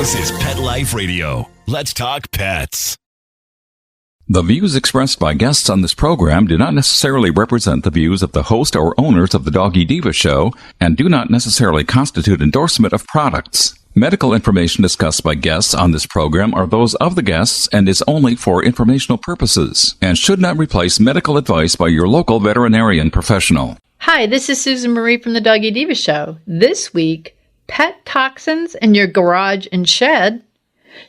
This is Pet Life Radio. Let's talk pets. The views expressed by guests on this program do not necessarily represent the views of the host or owners of the Doggy Diva show and do not necessarily constitute endorsement of products. Medical information discussed by guests on this program are those of the guests and is only for informational purposes and should not replace medical advice by your local veterinarian professional. Hi, this is Susan Marie from the Doggy Diva show. This week, pet toxins in your garage and shed,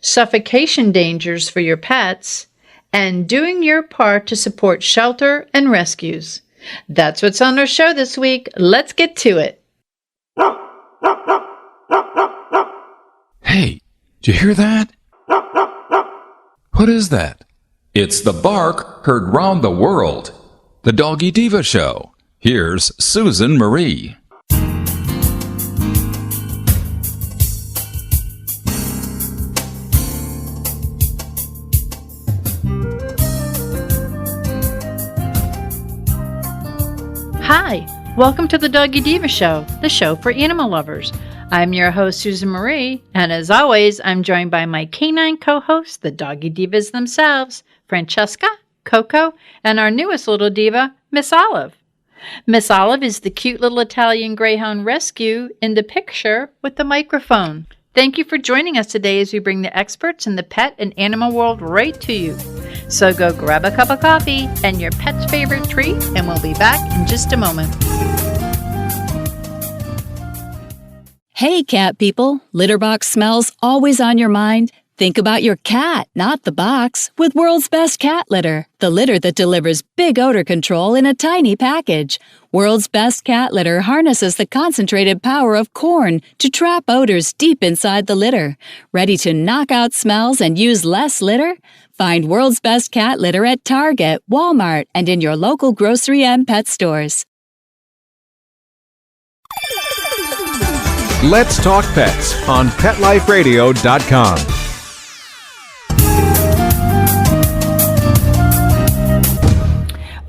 suffocation dangers for your pets, and doing your part to support shelter and rescues. That's what's on our show this week. Let's get to it. Hey, did you hear that? What is that? It's the bark heard round the world. The Doggy Diva show. Here's Susan Marie. Hi, welcome to the Doggy Diva show, the show for animal lovers. I'm your host, Susan Marie, and as always, I'm joined by my canine co-hosts, the Doggy Divas themselves, Francesca, Coco, and our newest little diva, Miss Olive. Miss Olive is the cute little Italian Greyhound rescue in the picture with the microphone. Thank you for joining us today as we bring the experts in the pet and animal world right to you. So go grab a cup of coffee and your pet's favorite treat, and we'll be back in just a moment. Hey, cat people. Litter box smells always on your mind? Think about your cat, not the box, with World's Best Cat Litter, the litter that delivers big odor control in a tiny package. World's Best Cat Litter harnesses the concentrated power of corn to trap odors deep inside the litter. Ready to knock out smells and use less litter? Find World's Best Cat Litter at Target, Walmart, and in your local grocery and pet stores. Let's Talk Pets on PetLifeRadio.com.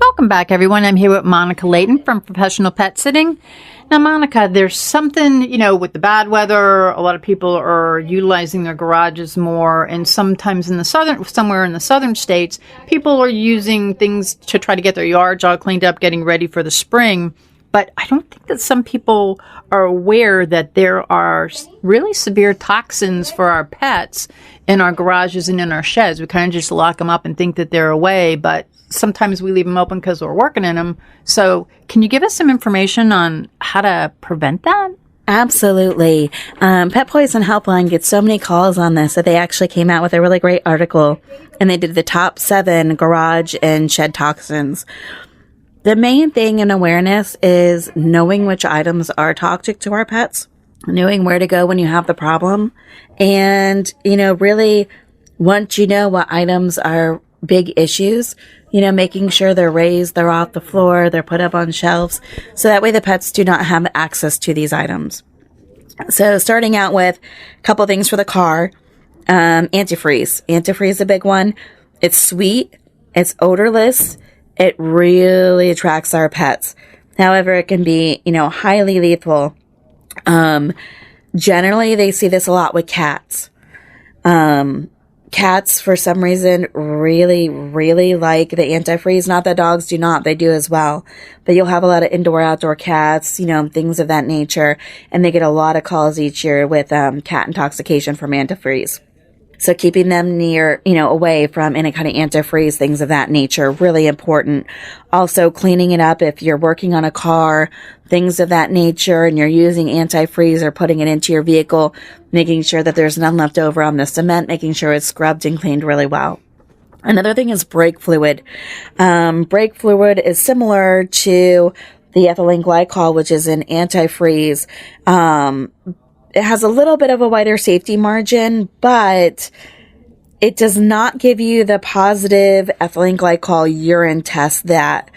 Welcome back, everyone. I'm here with Monica Leighton from Professional Pet Sitting. Now, Monica, there's something, with the bad weather, a lot of people are utilizing their garages more, and sometimes somewhere in the southern states, people are using things to try to get their yards all cleaned up, getting ready for the spring. But I don't think that some people are aware that there are really severe toxins for our pets in our garages and in our sheds. We kind of just lock them up and think that they're away, but sometimes we leave them open because we're working in them. So can you give us some information on how to prevent that? Absolutely. Pet Poison Helpline gets so many calls on this that they actually came out with a really great article, and they did the top 7 garage and shed toxins. The main thing in awareness is knowing which items are toxic to our pets, knowing where to go when you have the problem, and, really, once you know what items are big issues, making sure they're raised, they're off the floor, they're put up on shelves, so that way the pets do not have access to these items. So starting out with a couple things for the car, antifreeze. Antifreeze is a big one. It's sweet, it's odorless, it really attracts our pets. However, it can be, highly lethal. Generally, they see this a lot with cats. Cats, for some reason, really, really like the antifreeze. Not that dogs do not. They do as well. But you'll have a lot of indoor, outdoor cats, things of that nature. And they get a lot of calls each year with cat intoxication from antifreeze. So keeping them near, away from any kind of antifreeze, things of that nature, really important. Also cleaning it up if you're working on a car, things of that nature, and you're using antifreeze or putting it into your vehicle, making sure that there's none left over on the cement, making sure it's scrubbed and cleaned really well. Another thing is brake fluid. Brake fluid is similar to the ethylene glycol, which is an antifreeze. It has a little bit of a wider safety margin, but it does not give you the positive ethylene glycol urine test that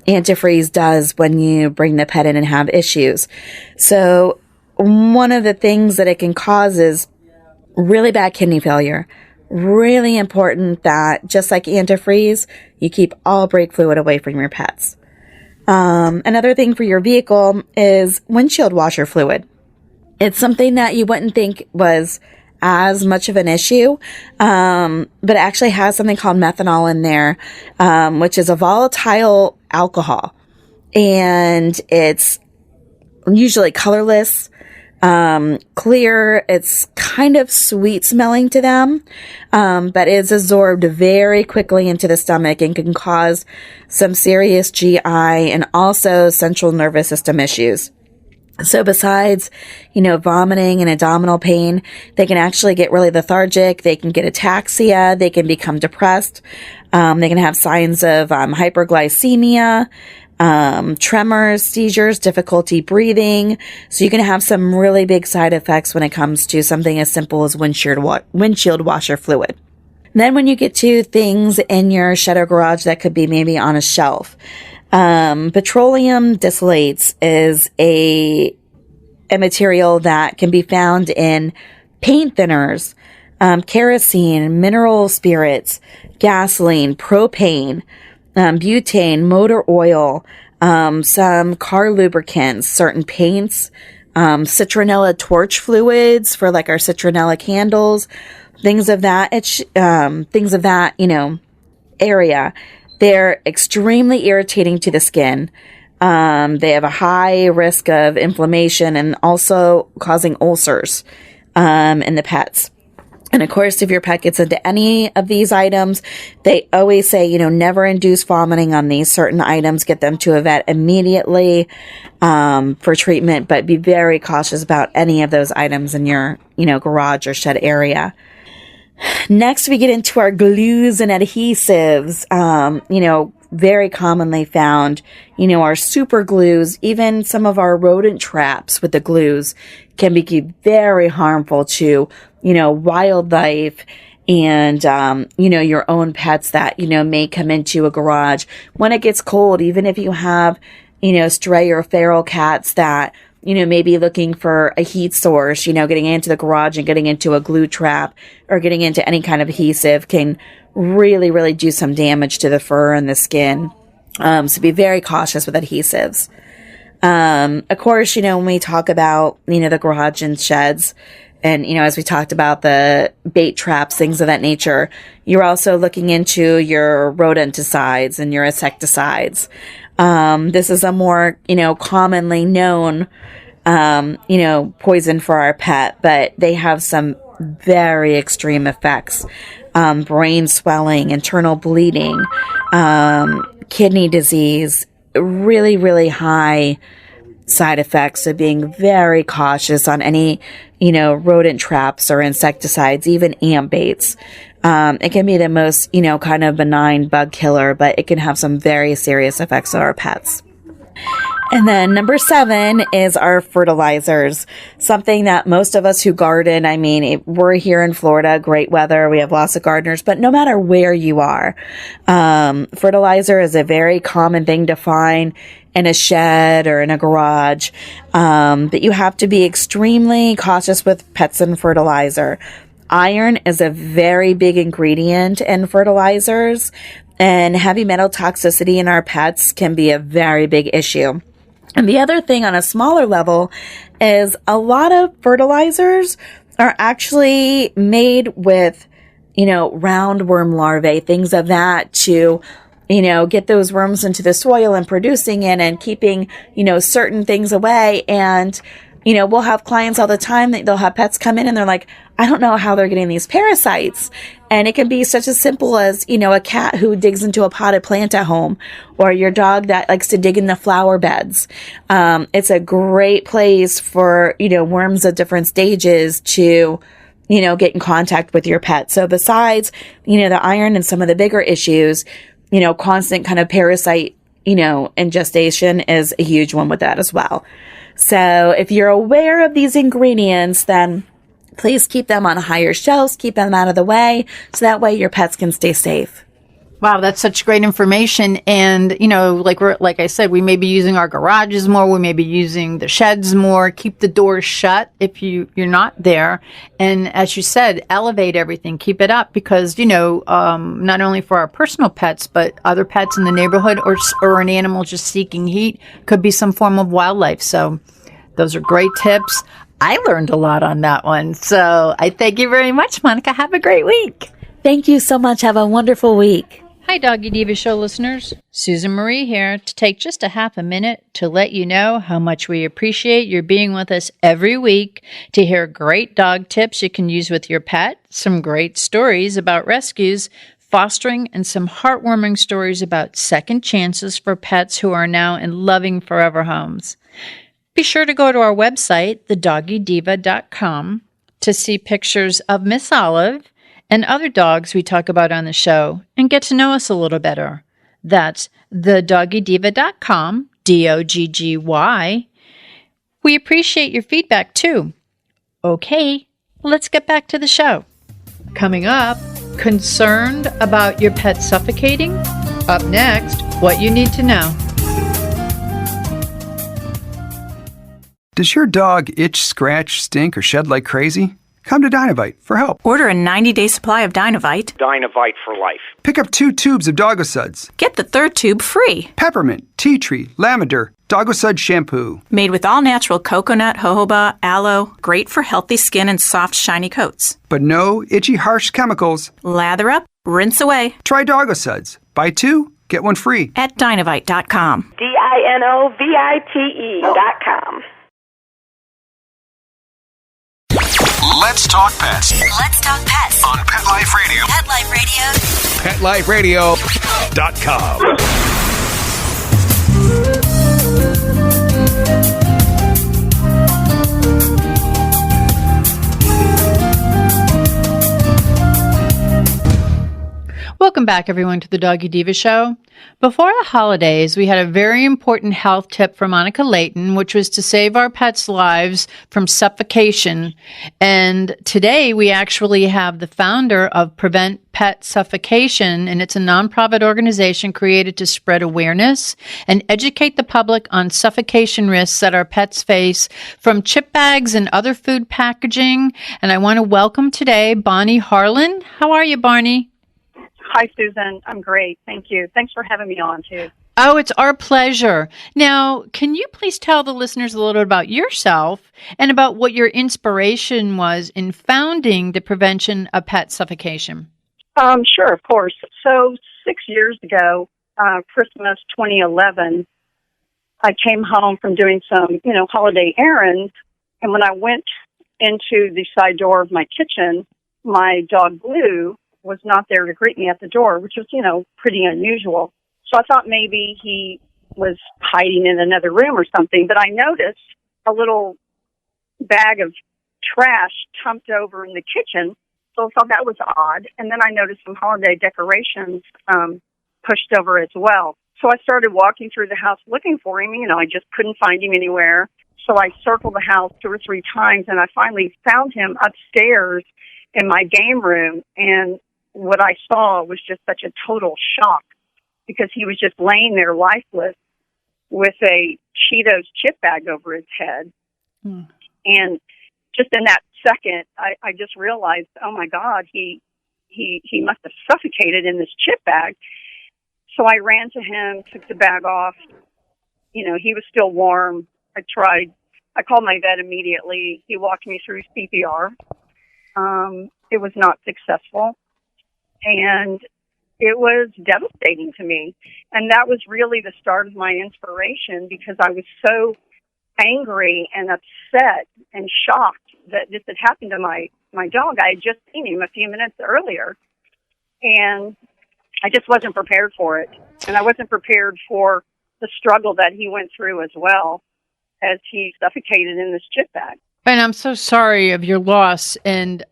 antifreeze does when you bring the pet in and have issues. So one of the things that it can cause is really bad kidney failure. Really important that, just like antifreeze, you keep all brake fluid away from your pets. Another thing for your vehicle is windshield washer fluid. It's something that you wouldn't think was as much of an issue, but it actually has something called methanol in there, which is a volatile alcohol, and it's usually colorless, clear. It's kind of sweet smelling to them, but it's absorbed very quickly into the stomach and can cause some serious GI and also central nervous system issues. So besides, vomiting and abdominal pain, they can actually get really lethargic. They can get ataxia. They can become depressed. They can have signs of hyperglycemia, tremors, seizures, difficulty breathing. So you can have some really big side effects when it comes to something as simple as windshield washer fluid. Then when you get to things in your shed or garage that could be maybe on a shelf, petroleum distillates is a material that can be found in paint thinners, kerosene, mineral spirits, gasoline, propane, butane, motor oil, some car lubricants, certain paints, citronella torch fluids for like our citronella candles, things of that, area. They're extremely irritating to the skin. They have a high risk of inflammation and also causing ulcers, in the pets. And of course, if your pet gets into any of these items, they always say, never induce vomiting on these certain items. Get them to a vet immediately, for treatment, but be very cautious about any of those items in your, garage or shed area. Next, we get into our glues and adhesives, very commonly found, our super glues, even some of our rodent traps with the glues can be very harmful to, wildlife and, your own pets that, may come into a garage when it gets cold, even if you have, stray or feral cats that, maybe looking for a heat source, getting into the garage and getting into a glue trap or getting into any kind of adhesive can really, really do some damage to the fur and the skin. So be very cautious with adhesives. Of course, when we talk about, the garage and sheds and, as we talked about the bait traps, things of that nature, you're also looking into your rodenticides and your insecticides. This is a more, commonly known, poison for our pet, but they have some very extreme effects. Brain swelling, internal bleeding, kidney disease, really, really high side effects. So being very cautious on any, rodent traps or insecticides, even ant baits. It can be the most, kind of benign bug killer, but it can have some very serious effects on our pets. And then number 7 is our fertilizers, something that most of us who garden, we're here in Florida, great weather, we have lots of gardeners, but no matter where you are, fertilizer is a very common thing to find in a shed or in a garage, but you have to be extremely cautious with pets and fertilizer. Iron is a very big ingredient in fertilizers, and heavy metal toxicity in our pets can be a very big issue. And the other thing on a smaller level is a lot of fertilizers are actually made with, roundworm larvae, things of that to, get those worms into the soil and producing it and keeping, certain things away. And, we'll have clients all the time that they'll have pets come in and they're like, I don't know how they're getting these parasites. And it can be such as simple as, a cat who digs into a potted plant at home, or your dog that likes to dig in the flower beds. It's a great place for, worms at different stages to, get in contact with your pet. So besides, the iron and some of the bigger issues, constant kind of parasite, ingestion is a huge one with that as well. So if you're aware of these ingredients, then please keep them on higher shelves, keep them out of the way, so that way your pets can stay safe. Wow, that's such great information. And, like I said, we may be using our garages more. We may be using the sheds more. Keep the doors shut if you're not there. And as you said, elevate everything. Keep it up because, not only for our personal pets, but other pets in the neighborhood or an animal just seeking heat could be some form of wildlife. So those are great tips. I learned a lot on that one. So I thank you very much, Monica. Have a great week. Thank you so much. Have a wonderful week. Hi, Doggy Diva Show listeners. Susan Marie here to take just a half a minute to let you know how much we appreciate your being with us every week to hear great dog tips you can use with your pet, some great stories about rescues, fostering, and some heartwarming stories about second chances for pets who are now in loving forever homes. Be sure to go to our website, thedoggydiva.com, to see pictures of Miss Olive and other dogs we talk about on the show and get to know us a little better. That's thedoggydiva.com, DOGGY. We appreciate your feedback too. Okay, let's get back to the show. Coming up, concerned about your pet suffocating? Up next, what you need to know. Does your dog itch, scratch, stink, or shed like crazy? Come to Dynavite for help. Order a 90-day supply of Dynavite. Dynavite for life. Pick up 2 tubes of Doggosuds. Get the 3rd tube free. Peppermint, tea tree, lavender, Doggosud shampoo. Made with all-natural coconut, jojoba, aloe. Great for healthy skin and soft, shiny coats. But no itchy, harsh chemicals. Lather up, rinse away. Try Doggosuds. Buy 2, get 1 free. At Dynavite.com. DINOVITE.com. Let's talk pets Let's talk pets on Pet Life Radio. Pet Life Radio. PetLifeRadio.com. Welcome back, everyone, to the Doggy Diva Show. Before the holidays, we had a very important health tip from Monica Leighton, which was to save our pets' lives from suffocation. And today, we actually have the founder of Prevent Pet Suffocation, and it's a nonprofit organization created to spread awareness and educate the public on suffocation risks that our pets face from chip bags and other food packaging. And I want to welcome today Bonnie Harlan. How are you, Barney? Hi, Susan. I'm great. Thank you. Thanks for having me on, too. Oh, it's our pleasure. Now, can you please tell the listeners a little bit about yourself and about what your inspiration was in founding the Prevention of Pet Suffocation? Sure, of course. So 6 years ago, Christmas 2011, I came home from doing some, holiday errands. And when I went into the side door of my kitchen, my dog Blue was not there to greet me at the door, which was, pretty unusual. So I thought maybe he was hiding in another room or something, but I noticed a little bag of trash dumped over in the kitchen. So I thought that was odd. And then I noticed some holiday decorations pushed over as well. So I started walking through the house looking for him. I just couldn't find him anywhere. So I circled the house 2 or 3 times, and I finally found him upstairs in my game room. And what I saw was just such a total shock, because he was just laying there lifeless with a Cheetos chip bag over his head. And just in that second, I just realized, oh my God, he must have suffocated in this chip bag. So I ran to him, took the bag off. He was still warm. I called my vet immediately. He walked me through CPR. It was not successful. And it was devastating to me. And that was really the start of my inspiration, because I was so angry and upset and shocked that this had happened to my dog. I had just seen him a few minutes earlier, and I just wasn't prepared for it. And I wasn't prepared for the struggle that he went through as well, as he suffocated in this chip bag. And I'm so sorry of your loss. And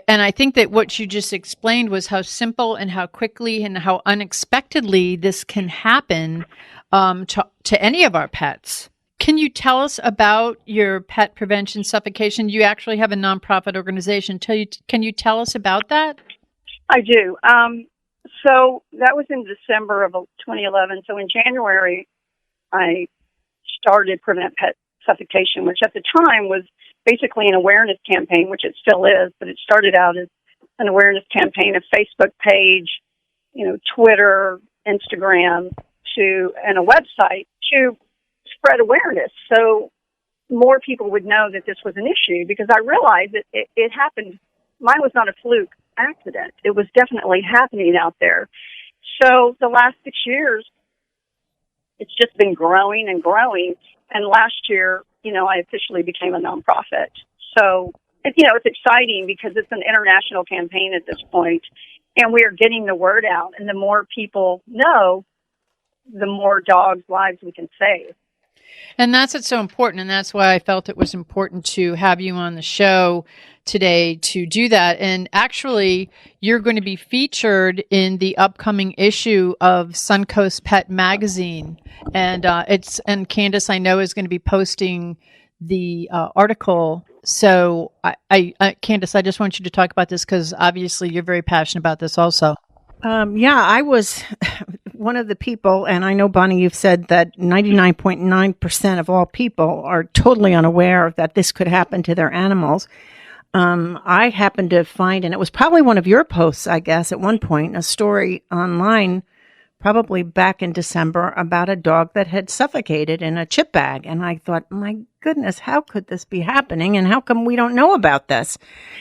I think that what you just explained was how simple and how quickly and how unexpectedly this can happen to any of our pets. Can you tell us about your pet prevention suffocation? You actually have a nonprofit organization. Can you tell us about that? I do. So that was in December of 2011. So in January, I started Prevent Pet Suffocation, which at the time was basically an awareness campaign, which it still is, but it started out as an awareness campaign, a Facebook page, Twitter, Instagram, and a website to spread awareness. So more people would know that this was an issue, because I realized that it happened. Mine was not a fluke accident. It was definitely happening out there. So the last 6 years, it's just been growing and growing. And last year, I officially became a nonprofit. So, it's exciting because it's an international campaign at this point, and we are getting the word out. And the more people know, the more dogs' lives we can save. And that's what's so important. And that's why I felt it was important to have you on the show today to do that. And actually, you're going to be featured in the upcoming issue of Suncoast Pet Magazine. And and Candace, I know, is going to be posting the article. So Candace, I just want you to talk about this because obviously you're very passionate about this also. I was one of the people, and I know, Bonnie, you've said that 99.9% of all people are totally unaware that this could happen to their animals. I happened to find, and it was probably one of your posts, I guess, at one point, a story online, probably back in December, about a dog that had suffocated in a chip bag. And I thought, my goodness, how could this be happening? And how come we don't know about this?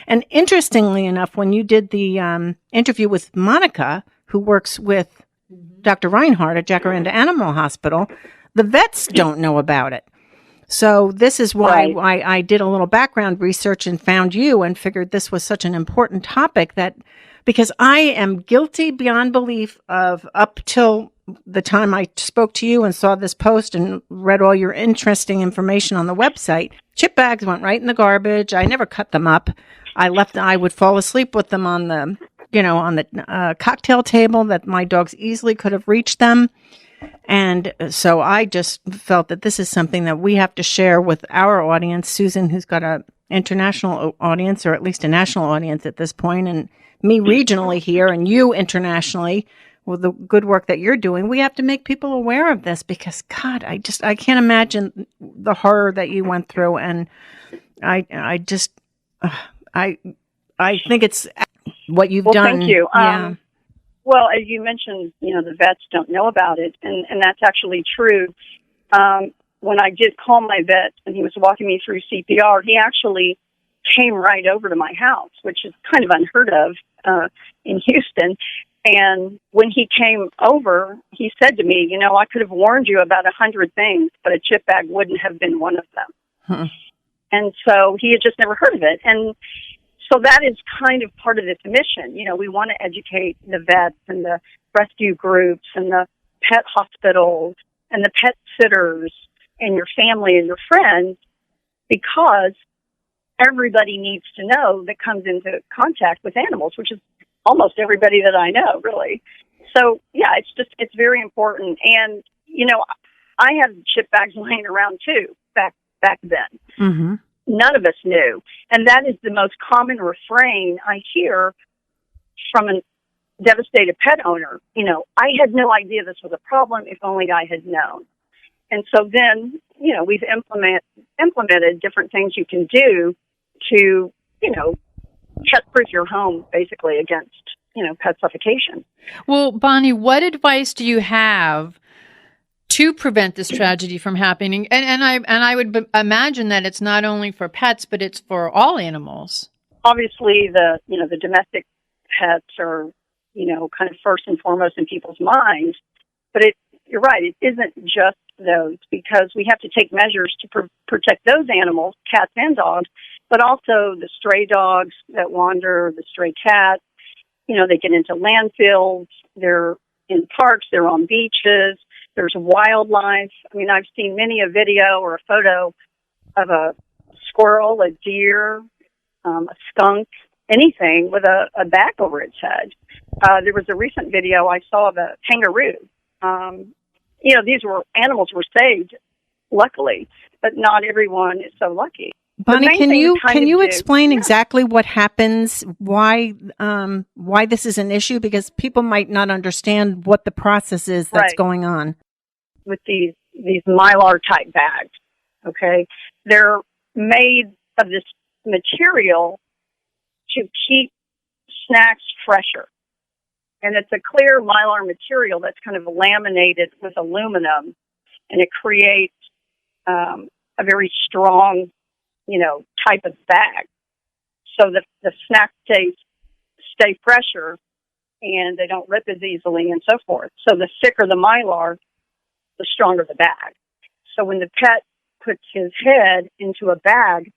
And interestingly enough, when you did the interview with Monica, who works with Dr. Reinhardt at Jacaranda Animal Hospital, the vets don't know about it. So this is why I did a little background research and found you and figured this was such an important topic, that because I am guilty beyond belief of, up till the time I spoke to you and saw this post and read all your interesting information on the website, chip bags went right in the garbage. I never cut them up. I would fall asleep with them on the cocktail table that my dogs easily could have reached them. And so I just felt that this is something that we have to share with our audience. Susan, who's got an international audience, or at least a national audience at this point, and me regionally here, and you internationally, with the good work that you're doing, we have to make people aware of this, because God, I can't imagine the horror that you went through. And I think it's what you've done. Thank you. Yeah. Well, as you mentioned, the vets don't know about it, and that's actually true. When I did call my vet and he was walking me through CPR, he actually came right over to my house, which is kind of unheard of in Houston. And when he came over, he said to me, I could have warned you about 100 things, but a chip bag wouldn't have been one of them. And so he had just never heard of it. And so that is kind of part of this mission. We want to educate the vets and the rescue groups and the pet hospitals and the pet sitters and your family and your friends, because everybody needs to know that comes into contact with animals, which is almost everybody that I know, really. So, yeah, it's very important. And, I had chip bags laying around, too, back then. Mm-hmm. None of us knew. And that is the most common refrain I hear from a devastated pet owner. I had no idea this was a problem, if only I had known. And so then, we've implemented different things you can do to, pet-proof your home, basically, against, pet suffocation. Well, Bonnie, what advice do you have to prevent this tragedy from happening? And I would imagine that it's not only for pets, but it's for all animals. Obviously, the domestic pets are, kind of first and foremost in people's minds. But you're right, it isn't just those, because we have to take measures to protect those animals, cats and dogs, but also the stray dogs that wander, the stray cats. They get into landfills, they're in parks, they're on beaches. There's wildlife. I've seen many a video or a photo of a squirrel, a deer, a skunk, anything with a bag over its head. There was a recent video I saw of a kangaroo. These animals were saved, luckily, but not everyone is so lucky. Bonnie, can you explain exactly what happens, why this is an issue? Because people might not understand what the process is that's going on. With these Mylar type bags, okay? They're made of this material to keep snacks fresher. And it's a clear Mylar material that's kind of laminated with aluminum, and it creates a very strong, type of bag. So the snacks stay fresher and they don't rip as easily and so forth. So the thicker the Mylar, the stronger the bag. So when the pet puts his head into a bag,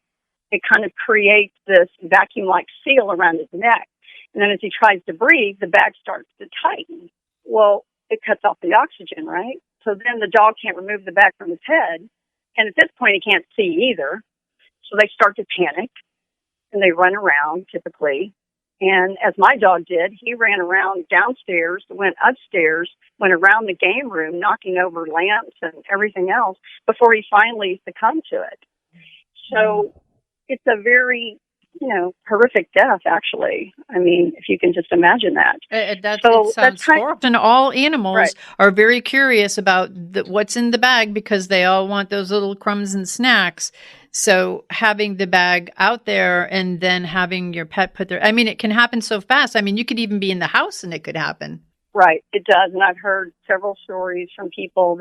it kind of creates this vacuum-like seal around his neck. And then as he tries to breathe, the bag starts to tighten. Well, it cuts off the oxygen, right? So then the dog can't remove the bag from his head. And at this point, he can't see either. So they start to panic, and they run around, typically. And as my dog did, he ran around downstairs, went upstairs, went around the game room, knocking over lamps and everything else before he finally succumbed to it. So it's a very, horrific death, actually. I mean, if you can just imagine that. It sounds horrible. And all animals are very curious about what's in the bag because they all want those little crumbs and snacks. So having the bag out there and then having your pet put their, it can happen so fast. You could even be in the house and it could happen. Right, it does. And I've heard several stories from people.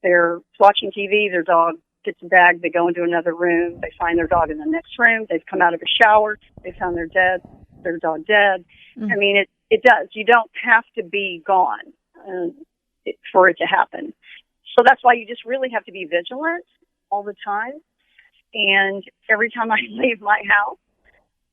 They're watching TV, their dog gets a bag, they go into another room, they find their dog in the next room, they've come out of a shower, they found their dog dead. Mm-hmm. It does. You don't have to be gone for it to happen. So that's why you just really have to be vigilant all the time. And every time I leave my house,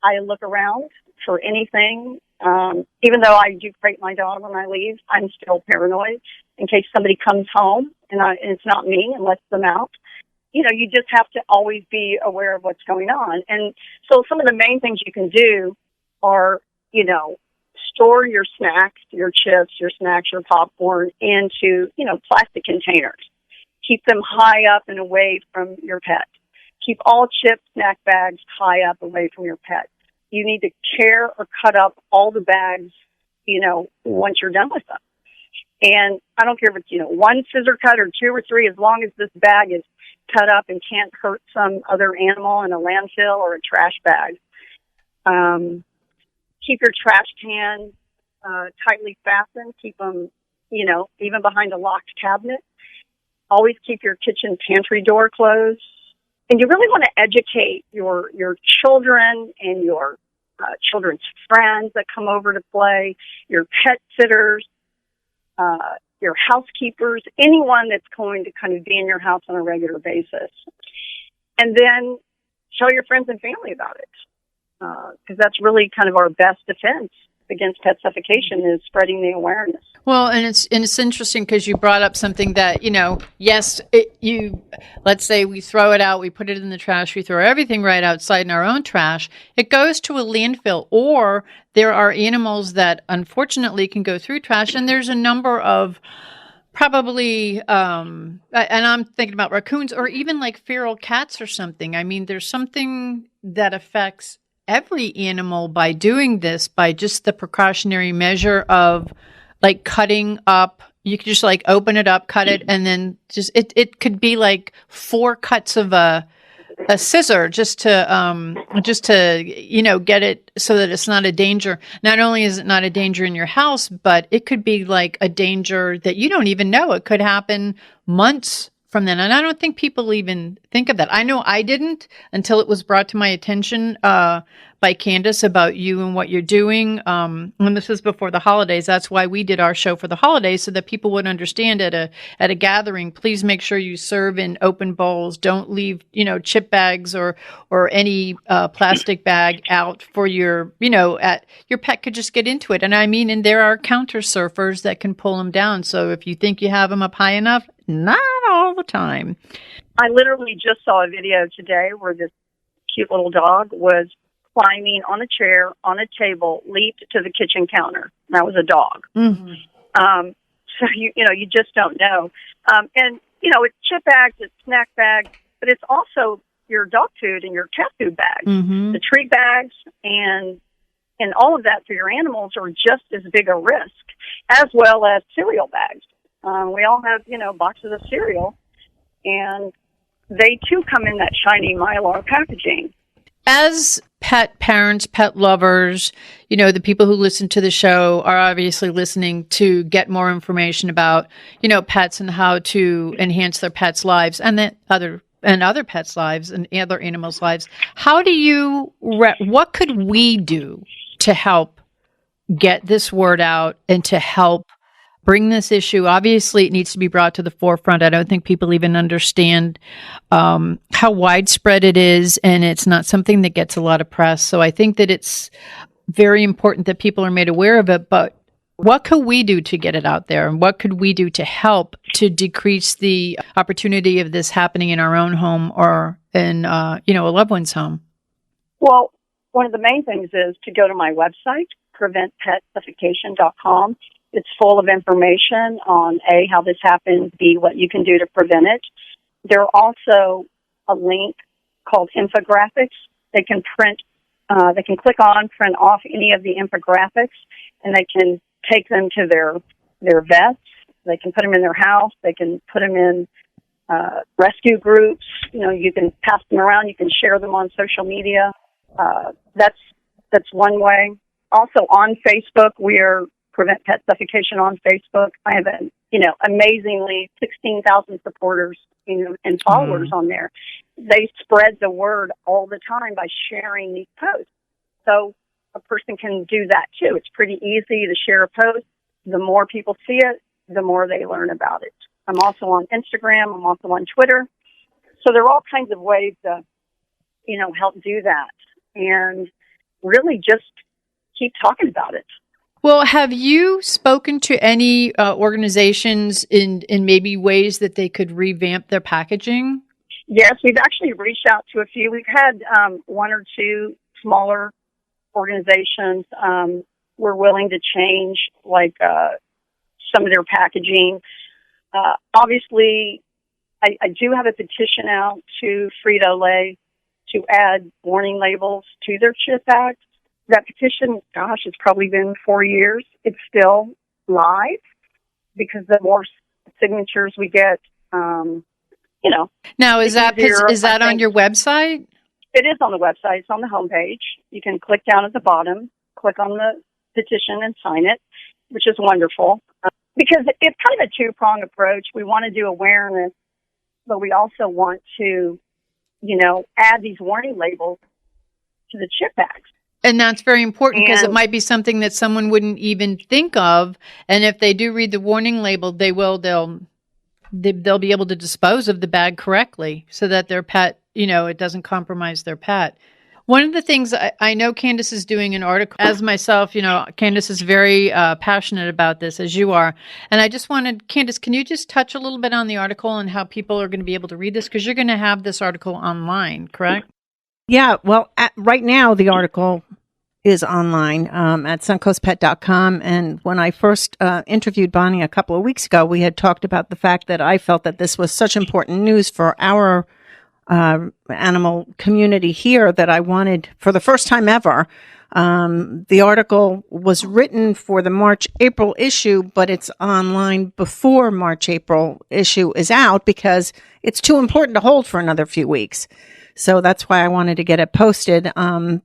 I look around for anything. Even though I do crate my dog when I leave, I'm still paranoid in case somebody comes home and it's not me and lets them out. You just have to always be aware of what's going on. And so some of the main things you can do are, store your snacks, your chips, your snacks, your popcorn into, plastic containers. Keep them high up and away from your pet. Keep all chip snack bags high up away from your pet. You need to tear or cut up all the bags, once you're done with them. And I don't care if it's, one scissor cut or two or three, as long as this bag is cut up and can't hurt some other animal in a landfill or a trash bag. Keep your trash can tightly fastened. Keep them, even behind a locked cabinet. Always keep your kitchen pantry door closed. And you really want to educate your children and your children's friends that come over to play, your pet sitters, your housekeepers, anyone that's going to kind of be in your house on a regular basis. And then tell your friends and family about it, because that's really kind of our best defense against pet suffocation is spreading the awareness. Well, and it's interesting because you brought up something that, yes, let's say we throw it out, we put it in the trash, we throw everything right outside in our own trash. It goes to a landfill, or there are animals that unfortunately can go through trash, and there's a number of probably, and I'm thinking about raccoons or even like feral cats or something. There's something that affects every animal by doing this, by just the precautionary measure of like cutting up. You could just like open it up, cut it, and then just it could be like 4 cuts of a scissor just to get it so that it's not a danger. Not only is it not a danger in your house, but it could be like a danger that you don't even know. It could happen months from then. And I don't think people even think of that. I know I didn't until it was brought to my attention by Candace about you and what you're doing. When this was before the holidays, that's why we did our show for the holidays, so that people would understand at a gathering, please make sure you serve in open bowls. Don't leave, chip bags or any plastic bag out for your pet could just get into it. And there are counter surfers that can pull them down. So if you think you have them up high enough, not all the time. I literally just saw a video today where this cute little dog was climbing on a chair, on a table, leaped to the kitchen counter. That was a dog. Mm-hmm. So, you just don't know. And, it's chip bags, it's snack bags, but it's also your dog food and your cat food bags. Mm-hmm. The treat bags and all of that for your animals are just as big a risk, as well as cereal bags. We all have, boxes of cereal, and they too come in that shiny Mylar packaging. As pet parents, pet lovers, the people who listen to the show are obviously listening to get more information about, pets and how to enhance their pets' lives and the other and other pets' lives and other animals' lives. How do you, what could we do to help get this word out and to help bring this issue? Obviously, it needs to be brought to the forefront. I don't think people even understand how widespread it is, and it's not something that gets a lot of press. So I think that it's very important that people are made aware of it, but what could we do to get it out there? And what could we do to help to decrease the opportunity of this happening in our own home or in, a loved one's home? Well, one of the main things is to go to my website, preventpetsuffocation.com. It's full of information on A, how this happens, B, what you can do to prevent it. There's also a link called infographics. They can click on, print off any of the infographics, and they can take them to their vets. They can put them in their house. They can put them in rescue groups. You can pass them around. You can share them on social media. That's one way. Also on Facebook, we are Prevent Pet Suffocation on Facebook. I have amazingly 16,000 supporters, and followers on there. They spread the word all the time by sharing these posts. So a person can do that too. It's pretty easy to share a post. The more people see it, the more they learn about it. I'm also on Instagram. I'm also on Twitter. So there are all kinds of ways to, help do that. And really just keep talking about it. Well, have you spoken to any organizations in maybe ways that they could revamp their packaging? Yes, we've actually reached out to a few. We've had one or two smaller organizations were willing to change some of their packaging. Obviously, I do have a petition out to Frito-Lay to add warning labels to their chip bags. That petition, it's probably been 4 years. It's still live because the more signatures we get, Now, is that on your website? It is on the website. It's on the homepage. You can click down at the bottom, click on the petition and sign it, which is wonderful. Because it's kind of a two-pronged approach. We want to do awareness, but we also want to, add these warning labels to the chip bags. And that's very important because it might be something that someone wouldn't even think of. And if they do read the warning label, they'll be able to dispose of the bag correctly so that their pet, it doesn't compromise their pet. One of the things I know Candace is doing an article, as myself, Candace is very passionate about this, as you are. And I just wanted, Candace, can you just touch a little bit on the article and how people are going to be able to read this? Because you're going to have this article online, correct? Yeah, well, right now the article is online at suncoastpet.com. And when I first interviewed Bonnie a couple of weeks ago, we had talked about the fact that I felt that this was such important news for our animal community here that I wanted, for the first time ever, the article was written for the March-April issue, but it's online before March-April issue is out because it's too important to hold for another few weeks. So that's why I wanted to get it posted.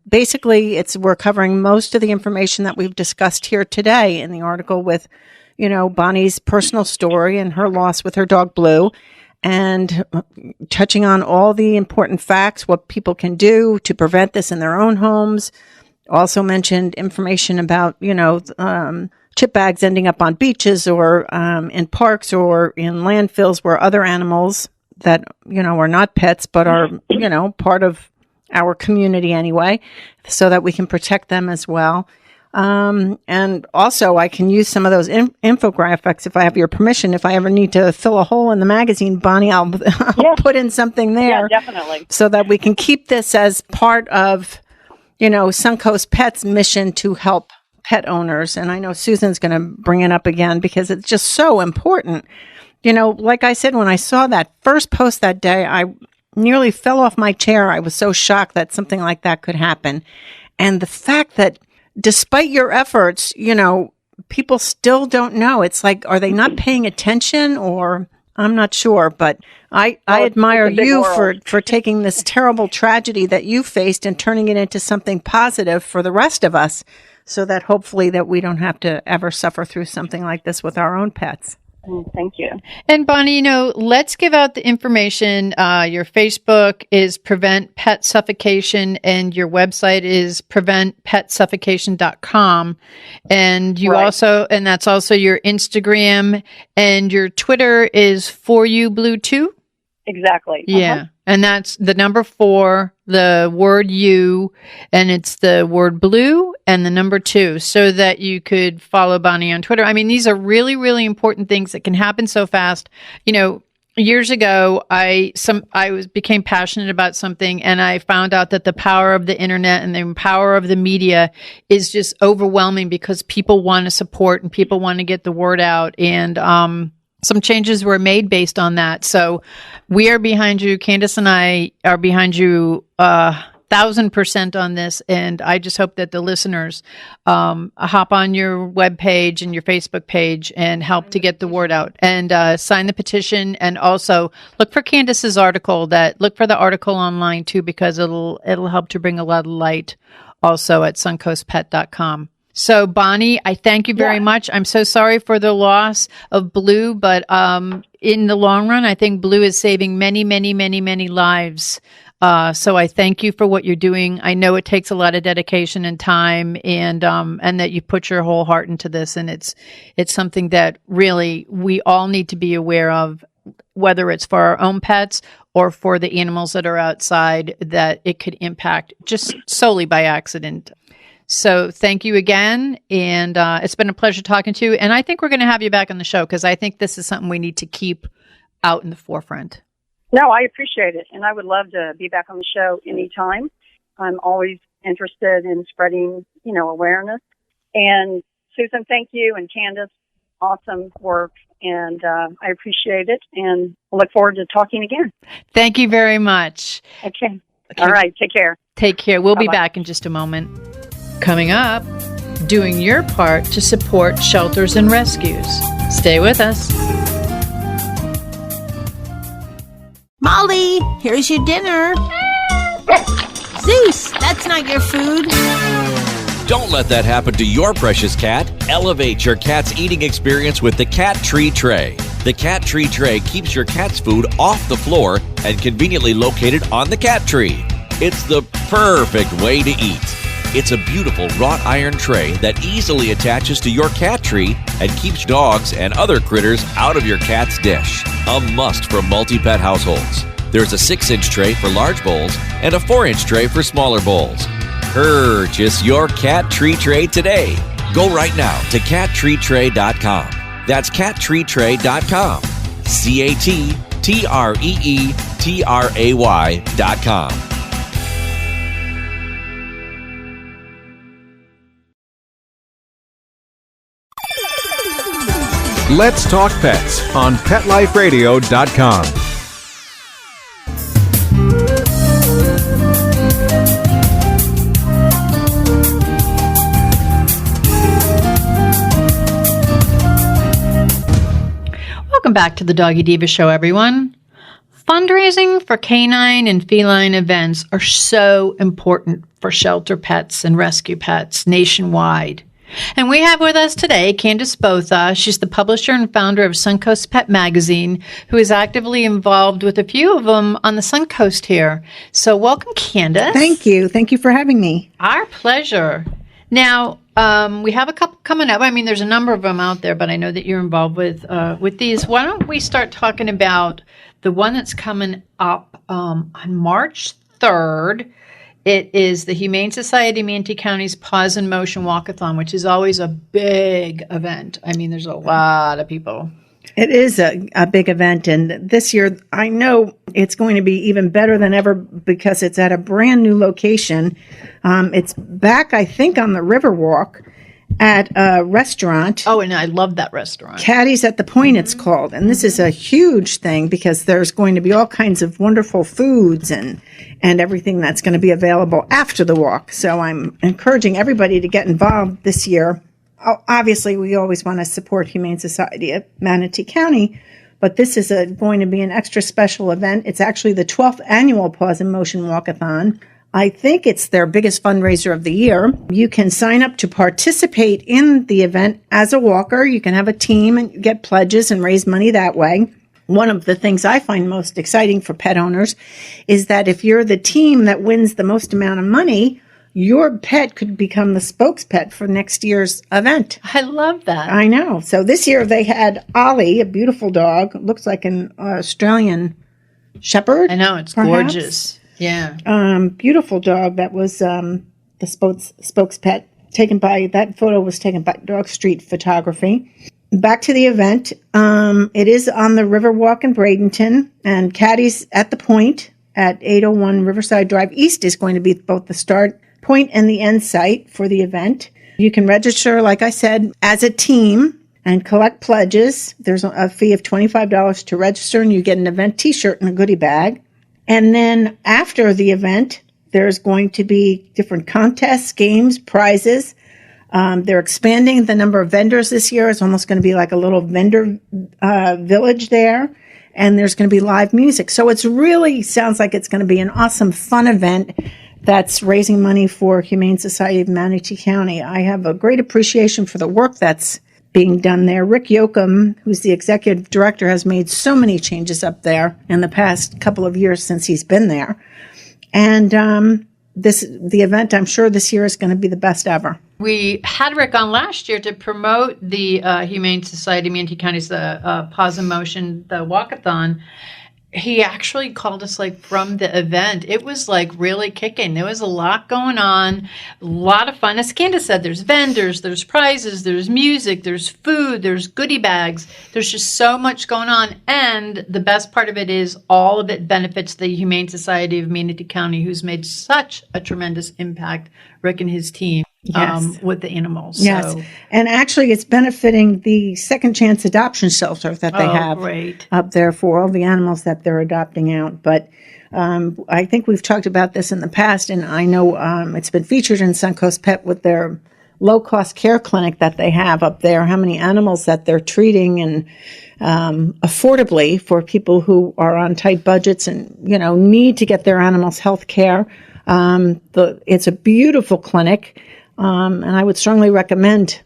Basically, we're covering most of the information that we've discussed here today in the article with, Bonnie's personal story and her loss with her dog Blue, and touching on all the important facts, what people can do to prevent this in their own homes. Also mentioned information about, chip bags ending up on beaches or in parks or in landfills where other animals that, are not pets, but are, part of our community anyway, so that we can protect them as well. And also I can use some of those infographics if I have your permission. If I ever need to fill a hole in the magazine, Bonnie, I'll put in something there. Yeah, definitely. So that we can keep this as part of, Suncoast Pet's mission to help pet owners. And I know Susan's going to bring it up again because it's just so important. Like I said, when I saw that first post that day, I nearly fell off my chair. I was so shocked that something like that could happen. And the fact that despite your efforts, people still don't know. It's like, are they not paying attention, or I'm not sure, but I admire you for taking this terrible tragedy that you faced and turning it into something positive for the rest of us, so that hopefully that we don't have to ever suffer through something like this with our own pets. Thank you. And Bonnie, let's give out the information. Your Facebook is Prevent Pet Suffocation, and your website is preventpetsuffocation.com. And you and that's also your Instagram, and your Twitter is For You Blue 2? Exactly. Yeah. And that's the number 4, the word you, and it's the word blue and the number 2, so that you could follow Bonnie on Twitter. I mean, these are really, really important things that can happen so fast. Years ago, I became passionate about something, and I found out that the power of the internet and the power of the media is just overwhelming, because people want to support and people want to get the word out. And some changes were made based on that. So we are behind you. Candace and I are behind you 1,000% on this. And I just hope that the listeners hop on your webpage and your Facebook page and help to get the word out, and sign the petition. And also look for Candace's article. Look for the article online too, because it'll help to bring a lot of light also at suncoastpet.com. So, Bonnie, I thank you very much. I'm so sorry for the loss of Blue, but in the long run, I think Blue is saving many, many, many, many lives. So I thank you for what you're doing. I know it takes a lot of dedication and time, and that you put your whole heart into this. And it's something that really we all need to be aware of, whether it's for our own pets or for the animals that are outside, that it could impact just solely by accident. So thank you again, and it's been a pleasure talking to you. And I think we're going to have you back on the show, because I think this is something we need to keep out in the forefront. No, I appreciate it, and I would love to be back on the show anytime. I'm always interested in spreading, awareness. And Susan, thank you, and Candace, awesome work, and I appreciate it, and I look forward to talking again. Thank you very much. Okay. All right, take care. Take care. We'll Bye-bye. be back in just a moment. Coming up, doing your part to support shelters and rescues. Stay with us. Molly, here's your dinner. Zeus, that's not your food. Don't let that happen to your precious cat. Elevate your cat's eating experience with the Cat Tree Tray. The Cat Tree Tray keeps your cat's food off the floor and conveniently located on the cat tree. It's the perfect way to eat. It's a beautiful wrought iron tray that easily attaches to your cat tree and keeps dogs and other critters out of your cat's dish. A must for multi-pet households. There's a 6-inch tray for large bowls and a 4-inch tray for smaller bowls. Purchase your Cat Tree Tray today. Go right now to cattreetray.com. That's cattreetray.com. cattreetray.com. Let's Talk Pets on PetLifeRadio.com. Welcome back to the Doggy Diva Show, everyone. Fundraising for canine and feline events are so important for shelter pets and rescue pets nationwide. And we have with us today Candace Botha. She's the publisher and founder of Suncoast Pet Magazine, who is actively involved with a few of them on the Suncoast here. So welcome, Candace. Thank you. Thank you for having me. Our pleasure. Now, we have a couple coming up. I mean, there's a number of them out there, but I know that you're involved with these. Why don't we start talking about the one that's coming up on March 3rd? It is the Humane Society of Manatee County's Pause in Motion Walkathon, which is always a big event. I mean, there's a lot of people. It is a big event, and this year I know it's going to be even better than ever because it's at a brand new location. It's back, I think, on the Riverwalk at a restaurant. Oh, and I love that restaurant. Caddy's at the Point, it's called. And this is a huge thing because there's going to be all kinds of wonderful foods and everything that's going to be available after the walk. So I'm encouraging everybody to get involved this year. Obviously, we always want to support Humane Society of Manatee County, but this is going to be an extra special event. It's actually the 12th annual Pause in Motion Walkathon. I think it's their biggest fundraiser of the year. You can sign up to participate in the event as a walker. You can have a team and get pledges and raise money that way. One of the things I find most exciting for pet owners is that if you're the team that wins the most amount of money, your pet could become the spokespet for next year's event. I love that. I know. So this year they had Ollie, a beautiful dog. Looks like an Australian shepherd. I know. It's perhaps. Gorgeous. Yeah. Beautiful dog. That was the spokespet. That photo was taken by Dog Street Photography. Back to the event. It is on the Riverwalk in Bradenton, and Caddy's at the Point at 801 Riverside Drive East is going to be both the start point and the end site for the event. You can register, like I said, as a team and collect pledges. There's a fee of $25 to register, and you get an event t-shirt and a goodie bag. And then after the event, there's going to be different contests, games, prizes. They're expanding the number of vendors this year. It's almost going to be like a little vendor village there. And there's going to be live music. So it's really sounds like it's going to be an awesome, fun event that's raising money for Humane Society of Manatee County. I have a great appreciation for the work that's being done there. Rick Yoakum, who's the executive director, has made so many changes up there in the past couple of years since he's been there. And the event, I'm sure this year is going to be the best ever. We had Rick on last year to promote the Humane Society of Manatee County's Pause in Motion, the walkathon. He actually called us from the event. It was really kicking. There was a lot going on, a lot of fun. As Candace said, there's vendors, there's prizes, there's music, there's food, there's goodie bags. There's just so much going on. And the best part of it is all of it benefits the Humane Society of Manatee County, who's made such a tremendous impact, Rick and his team. Yes. With the animals. Yes. So. And actually it's benefiting the Second Chance Adoption Shelter that they have up there for all the animals that they're adopting out. But I think we've talked about this in the past, and I know it's been featured in Suncoast Pet with their low-cost care clinic that they have up there, how many animals that they're treating and affordably for people who are on tight budgets and, need to get their animals health care. It's a beautiful clinic. And I would strongly recommend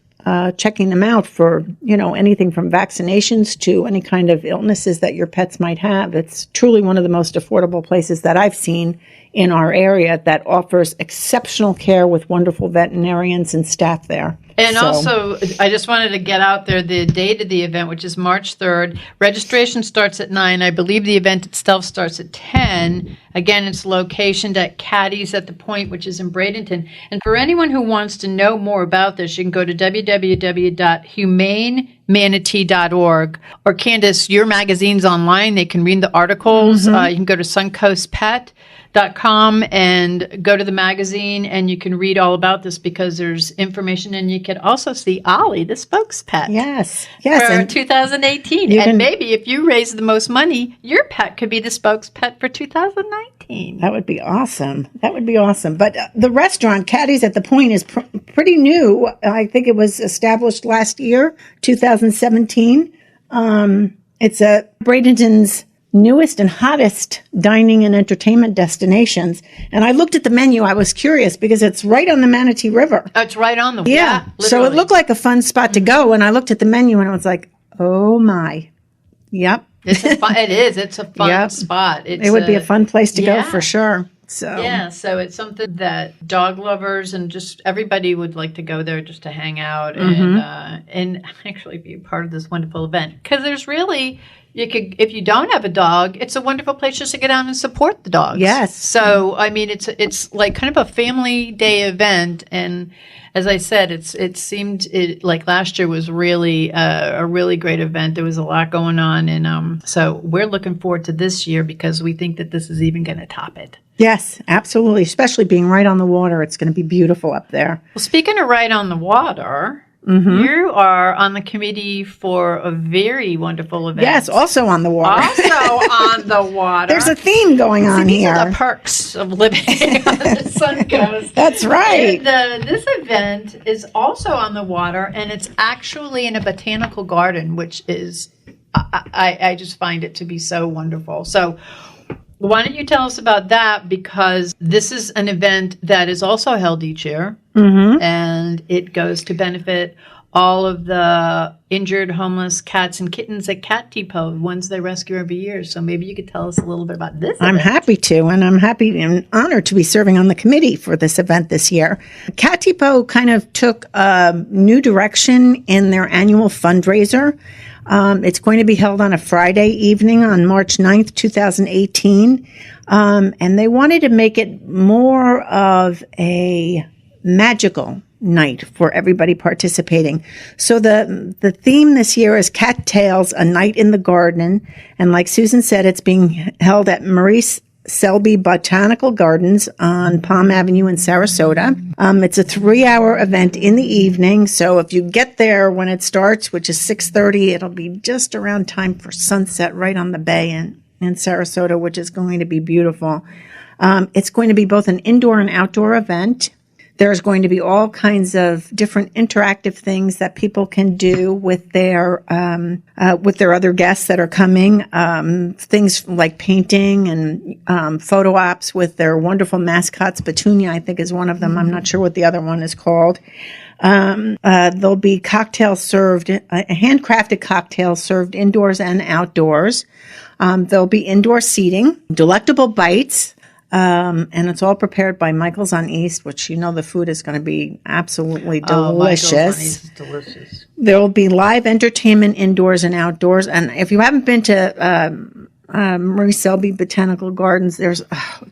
checking them out for, anything from vaccinations to any kind of illnesses that your pets might have. It's truly one of the most affordable places that I've seen in our area that offers exceptional care with wonderful veterinarians and staff there. And also, I just wanted to get out there the date of the event, which is March 3rd. Registration starts at 9. I believe the event itself starts at 10. Again, it's located at Caddy's at the Point, which is in Bradenton. And for anyone who wants to know more about this, you can go to www.humanemanatee.org. Or Candace, your magazine's online. They can read the articles. You can go to suncoastpet.com and go to the magazine, and you can read all about this because there's information, and you can also see Ollie, the spokespet. Yes. For 2018. And maybe if you raise the most money, your pet could be the spokespet for 2019. That would be awesome. But the restaurant, Caddy's at the Point, is pretty new. I think it was established last year, 2017. It's Bradenton's newest and hottest dining and entertainment destinations. And I looked at the menu. I was curious because it's right on the Manatee River. Oh, it's right on the Yeah. So it looked like a fun spot to go. And I looked at the menu and I was like, oh my. Yep. It is. It's a fun spot. It would be a fun place to go for sure. So it's something that dog lovers and just everybody would like to go there just to hang out and actually be a part of this wonderful event. Because there's really, if you don't have a dog, it's a wonderful place just to get out and support the dogs. Yes. So I mean, it's like kind of a family day event, and as I said, it seemed like last year was really a really great event. There was a lot going on, and so we're looking forward to this year because we think that this is even going to top it. Yes, absolutely. Especially being right on the water. It's going to be beautiful up there. Well, speaking of right on the water, you are on the committee for a very wonderful event. Yes, also on the water. There's a theme going on here. These are the perks of living on the Suncoast. That's right. And this event is also on the water, and it's actually in a botanical garden, which is, I just find it to be so wonderful. So Why don't you tell us about that? Because this is an event that is also held each year, and it goes to benefit all of the injured, homeless cats and kittens at Cat Depot, ones they rescue every year. So maybe you could tell us a little bit about this I'm event. happy to, and I'm happy and honored to be serving on the committee for this event this year. Cat Depot kind of took a new direction in their annual fundraiser. It's going to be held on a Friday evening on March 9th, 2018. And they wanted to make it more of a magical night for everybody participating. So the theme this year is Cat Tales, A Night in the Garden. And like Susan said, it's being held at Maurice Selby Botanical Gardens on Palm Avenue in Sarasota. It's a 3-hour event in the evening. So if you get there when it starts, which is 6:30, it'll be just around time for sunset right on the bay in Sarasota, which is going to be beautiful. It's going to be both an indoor and outdoor event. There's going to be all kinds of different interactive things that people can do with their other guests that are coming. Things like painting and photo ops with their wonderful mascots. Petunia, I think, is one of them. I'm not sure what the other one is called. There'll be cocktails served, handcrafted cocktails served indoors and outdoors. There'll be indoor seating, delectable bites. And it's all prepared by Michael's on East, which the food is going to be absolutely delicious. Michael's on East is delicious. There will be live entertainment indoors and outdoors. And if you haven't been to Maurice Selby Botanical Gardens, there's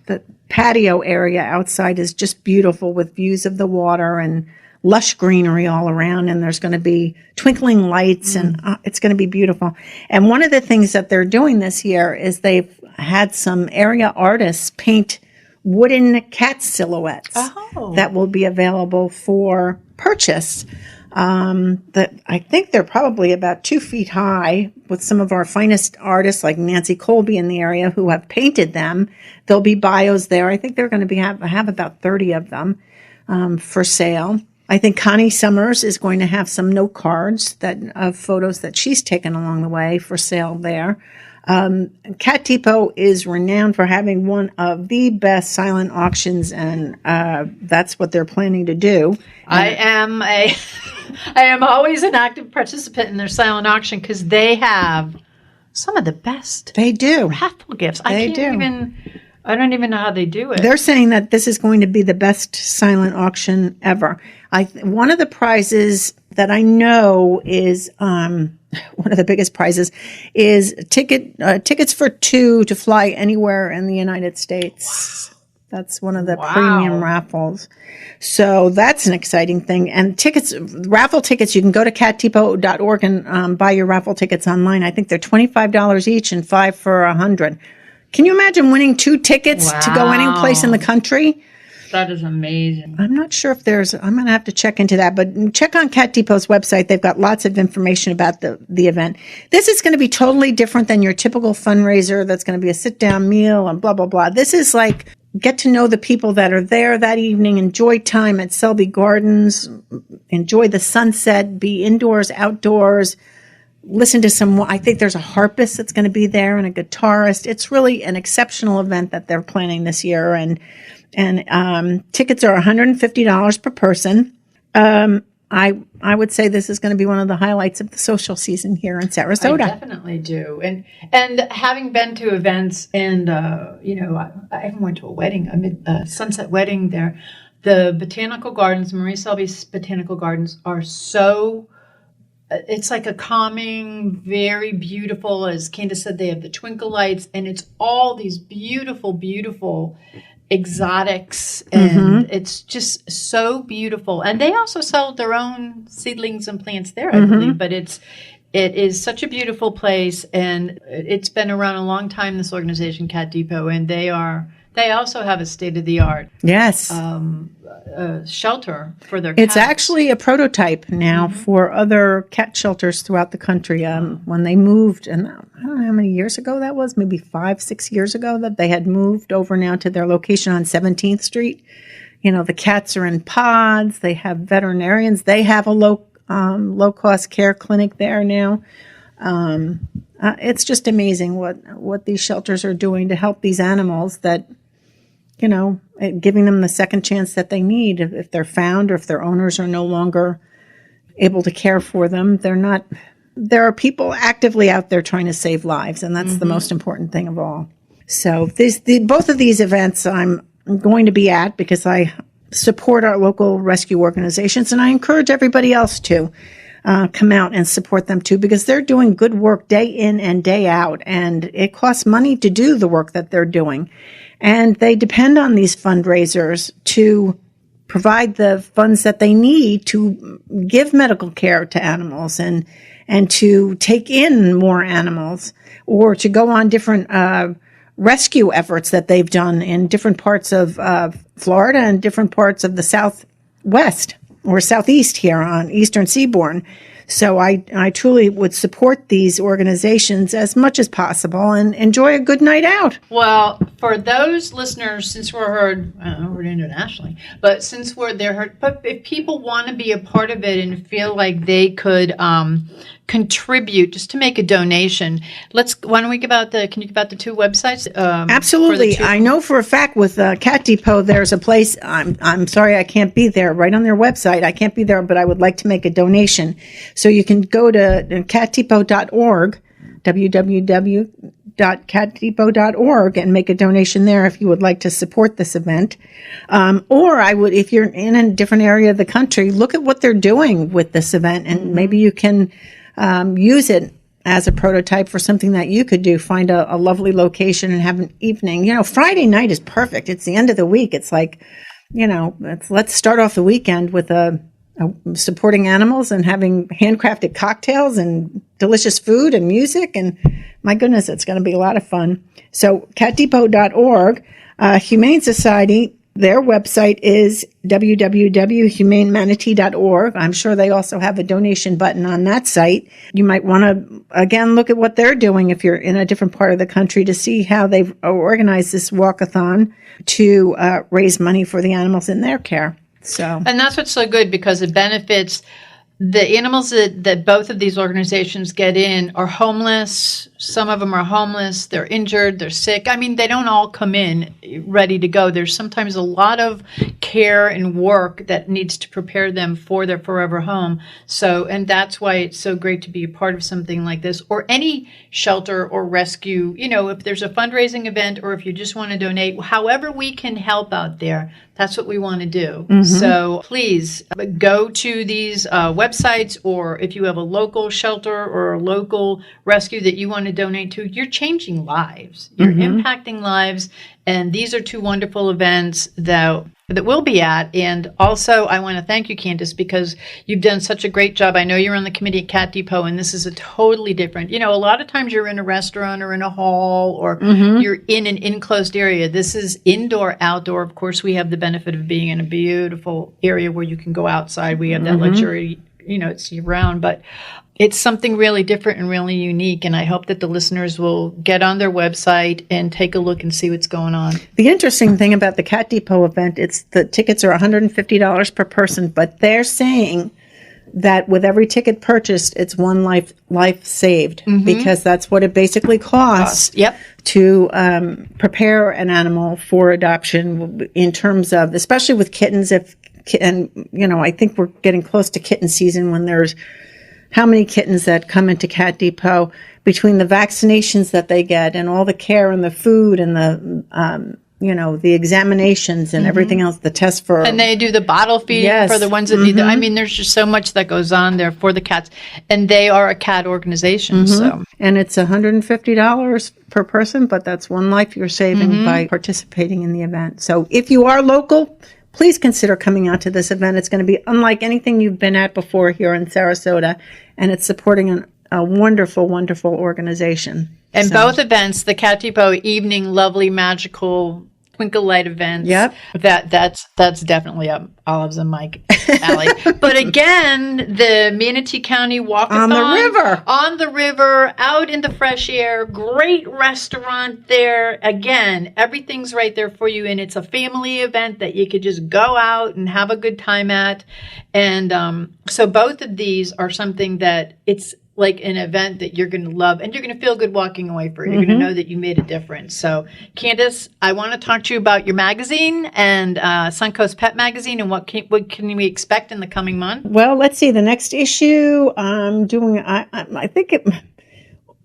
the patio area outside is just beautiful with views of the water and lush greenery all around. And there's going to be twinkling lights and it's going to be beautiful. And one of the things that they're doing this year is they've had some area artists paint wooden cat silhouettes that will be available for purchase. I think they're probably about 2 feet high, with some of our finest artists like Nancy Colby in the area who have painted them. There'll be bios there. I think they're going to have about 30 of them for sale. I think Connie Summers is going to have some note cards of photos that she's taken along the way for sale there. Cat Depot is renowned for having one of the best silent auctions, and that's what they're planning to do. I am always an active participant in their silent auction because they have some of the best. They do raffle gifts. I don't even know how they do it. They're saying that this is going to be the best silent auction ever. One of the prizes that I know is one of the biggest prizes is tickets for 2 to fly anywhere in the United States. That's one of the premium raffles. So that's an exciting thing. And raffle tickets, you can go to catdepot.org and buy your raffle tickets online. I think they're $25 each and 5 for $100. Can you imagine winning 2 tickets to go any place in the country? That is amazing. I'm not sure if I'm going to have to check into that, but check on Cat Depot's website. They've got lots of information about the event. This is going to be totally different than your typical fundraiser that's going to be a sit-down meal and blah, blah, blah. This is like get to know the people that are there that evening, enjoy time at Selby Gardens, enjoy the sunset, be indoors, outdoors, listen to I think there's a harpist that's going to be there and a guitarist. It's really an exceptional event that they're planning this year. And tickets are $150 per person. I would say this is going to be one of the highlights of the social season here in Sarasota. I definitely do. And having been to events and, I even went to a wedding, a sunset wedding there. The botanical gardens, Maurice Selby's Botanical Gardens are so, it's like a calming, very beautiful, as Candace said, they have the twinkle lights and it's all these beautiful, beautiful exotics, and it's just so beautiful. And they also sell their own seedlings and plants there, I believe. But it is such a beautiful place, and it's been around a long time, this organization, Cat Depot, and they also have a state-of-the-art shelter for their cats. It's actually a prototype now for other cat shelters throughout the country. When they moved, and I don't know how many years ago that was, maybe 5-6 years ago, that they had moved over now to their location on 17th Street. The cats are in pods. They have veterinarians. They have a low-cost care clinic there now. It's just amazing what these shelters are doing to help these animals that, giving them the second chance that they need if they're found or if their owners are no longer able to care for them. There are people actively out there trying to save lives, and that's the most important thing of all. So both of these events I'm going to be at because I support our local rescue organizations, and I encourage everybody else to come out and support them too, because they're doing good work day in and day out, and it costs money to do the work that they're doing. And they depend on these fundraisers to provide the funds that they need to give medical care to animals and to take in more animals, or to go on different rescue efforts that they've done in different parts of Florida and different parts of the Southwest or Southeast here on Eastern Seaboard. So I truly would support these organizations as much as possible and enjoy a good night out. Well, for those listeners, since we're heard internationally, but since they're heard, but if people want to be a part of it and feel like they could contribute just to make a donation, why don't we can you give out the two websites? Absolutely. I know for a fact with Cat Depot, there's a place, I'm sorry I can't be there, right on their website. I can't be there, but I would like to make a donation. So you can go to catdepot.org, www.catdepot.org, and make a donation there if you would like to support this event. Or if you're in a different area of the country, look at what they're doing with this event, and maybe you can use it as a prototype for something that you could do. Find a lovely location and have an evening. Friday night is perfect. It's the end of the week. It's like, let's start off the weekend with supporting animals and having handcrafted cocktails and delicious food and music. And my goodness, it's going to be a lot of fun. So catdepot.org, Humane Society, their website is www.humanemanatee.org. I'm sure they also have a donation button on that site. You might want to, again, look at what they're doing if you're in a different part of the country to see how they've organized this walkathon to raise money for the animals in their care. And that's what's so good, because it benefits the animals that both of these organizations get in are homeless. Some of them are homeless. They're injured. They're sick. I mean, they don't all come in ready to go. There's sometimes a lot of care and work that needs to prepare them for their forever home. And that's why it's so great to be a part of something like this, or any shelter or rescue. If there's a fundraising event, or if you just want to donate, however we can help out there, that's what we want to do. So please go to these websites, or if you have a local shelter or a local rescue that you want to donate to, you're changing lives. You're impacting lives. And these are two wonderful events that we'll be at. And also, I want to thank you, Candace, because you've done such a great job. I know you're on the committee at Cat Depot, and this is a totally different, a lot of times you're in a restaurant or in a hall, or you're in an enclosed area. This is indoor, outdoor. Of course, we have the benefit of being in a beautiful area where you can go outside. We have that luxury, it's year round, but it's something really different and really unique, and I hope that the listeners will get on their website and take a look and see what's going on. The interesting thing about the Cat Depot event, the tickets are $150 per person, but they're saying that with every ticket purchased, it's one life saved, because that's what it basically costs to prepare an animal for adoption, in terms of, especially with kittens, I think we're getting close to kitten season, when there's how many kittens that come into Cat Depot, between the vaccinations that they get and all the care and the food and the examinations and everything else, the tests for... And they do the bottle feeding for the ones that need the... I mean, there's just so much that goes on there for the cats. And they are a cat organization, so... And it's $150 per person, but that's one life you're saving by participating in the event. So if you are local, please consider coming out to this event. It's going to be unlike anything you've been at before here in Sarasota, and it's supporting a wonderful, wonderful organization. And both events, the Cat Depot evening, lovely, magical, twinkle light events. Yep. That's definitely up Olive's and Mike alley. But again, the Manatee County Walkathon. On the river, out in the fresh air, great restaurant there. Again, everything's right there for you, and it's a family event that you could just go out and have a good time at. And so both of these are something that it's like an event that you're going to love, and you're going to feel good walking away for it. You're going to know that you made a difference. So, Candace, I want to talk to you about your magazine and Suncoast Pet Magazine, and what can we expect in the coming month? Well, let's see. The next issue I'm doing, I think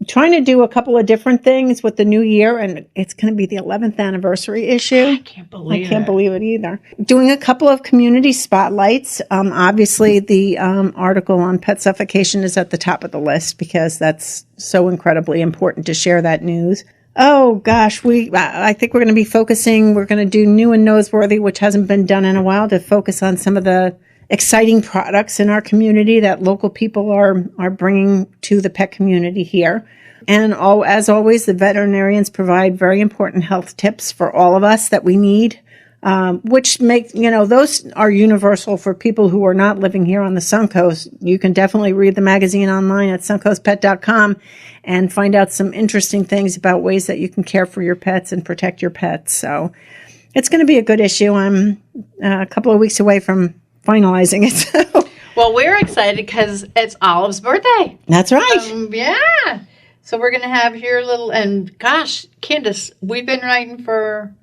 trying to do a couple of different things with the new year, and it's going to be the 11th anniversary issue. I can't believe it either. Doing a couple of community spotlights. Obviously, the article on pet suffocation is at the top of the list because that's so incredibly important to share that news. Oh gosh, I think we're going to be focusing. We're going to do new and noseworthy, which hasn't been done in a while, to focus on some of the exciting products in our community that local people are bringing to the pet community here. And as always, the veterinarians provide very important health tips for all of us that we need, which make, those are universal for people who are not living here on the Suncoast. You can definitely read the magazine online at suncoastpet.com and find out some interesting things about ways that you can care for your pets and protect your pets. So it's going to be a good issue. I'm a couple of weeks away from finalizing it. Well, we're excited because it's Olive's birthday. That's right. Yeah. So we're going to have your little, and gosh, Candace, we've been writing for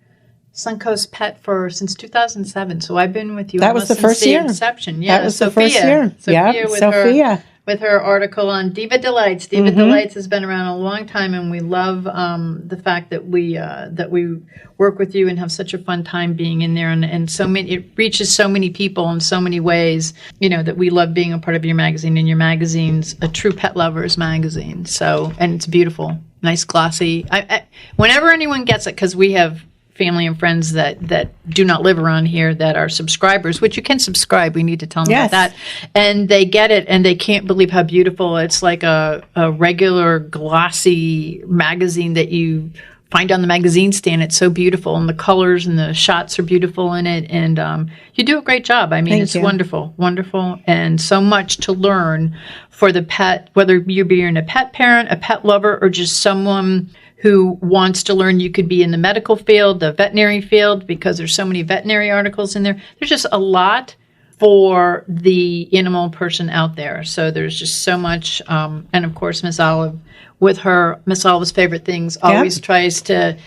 Suncoast Pet since 2007. So I've been with you. That was the first year. Inception. Yeah. That was the first year. Sophia. With her article on Diva Delights. Diva Delights has been around a long time, and we love the fact that we work with you and have such a fun time being in there, and so many, it reaches so many people in so many ways, that we love being a part of your magazine, and your magazine's a true pet lover's magazine. So, and it's beautiful, nice, glossy. I whenever anyone gets it, because we have family and friends that do not live around here that are subscribers, which you can subscribe. We need to tell them about that. And they get it, and they can't believe how beautiful. It's like a regular glossy magazine that you find on the magazine stand. It's so beautiful, and the colors and the shots are beautiful in it. And you do a great job. I mean, it's wonderful, and so much to learn for the pet, whether you're being a pet parent, a pet lover, or just someone who wants to learn. You could be in the medical field, the veterinary field, because there's so many veterinary articles in there. There's just a lot for the animal person out there. So there's just so much. And of course, Miss Olive, with her Miss Olive's favorite things, always tries to